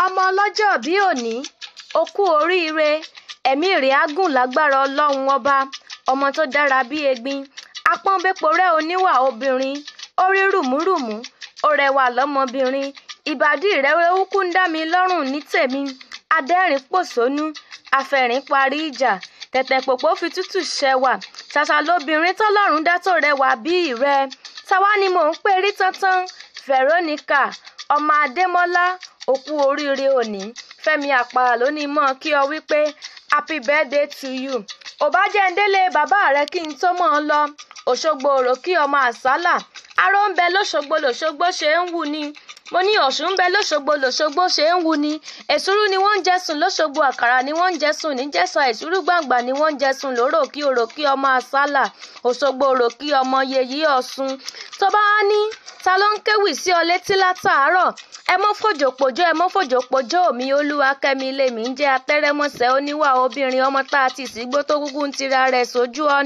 ọmọ ọlọ́jọ́ bí òní ó kú oríire ẹ̀mí rẹ̀ á gùn lágbára ọlọ́run ọba ọmọ tó dára bí egbin apọ́nbẹ́pọ̀rẹ́ oníwà obìnrin ó rí rùmúrùmú ó rẹwà lọ́mọbìnrin ìbàdí rẹ̀ wúkú ń dá mi lọ́rùn ní tèmi adẹ́rìn pòṣónú afẹ́rìn parí ìjà tẹ̀tẹ̀ pòpò fi tútù ṣẹwà ṣàṣà lóbìnrin tọ́lọ́run dá tó rẹwà bí rẹ̀ táwa ni mò ń pè rí tántán Veronica ọmọ Adémọ́lá òkú oríire òní Fẹ́mi Àpàlà ló ní mọ́ kí ọ wípé happy birthday to you ò bá jẹ́ ń délé bàbá rẹ kí n tó mọ́ ọ lọ Òṣogbo òrò kí ọmọ àsálà aró ń bẹ lóṣogbo lòṣogbo ṣe ń wù ni mo ní Ọ̀ṣun ń bẹ lóṣogbo lòṣogbo ṣe ń wù ni èsúrú ni wọ́n ń jẹsùn lóṣogbo àkàrà ni wọ́n ń jẹsùn níjẹ̀ṣà èsúrú gbàǹgbà ni wọ́n ń jẹsùn lóró kí ọmọ àsálà Òṣogbo òrò kí ọmọ yèyí Ọ̀ṣun tó bá wá ní ta ló ń kéwì sí ọ létí látàárọ̀ ẹ mọ́ fòjòpòjò mi Olúwakẹ́mi lèmi ń jẹ́ atẹ́rẹ́mọ̀sẹ́ oníwà obìnrin ọmọ tá a ti sígbó tó kúkú ń tira rẹ̀ sójú ọ̀nà.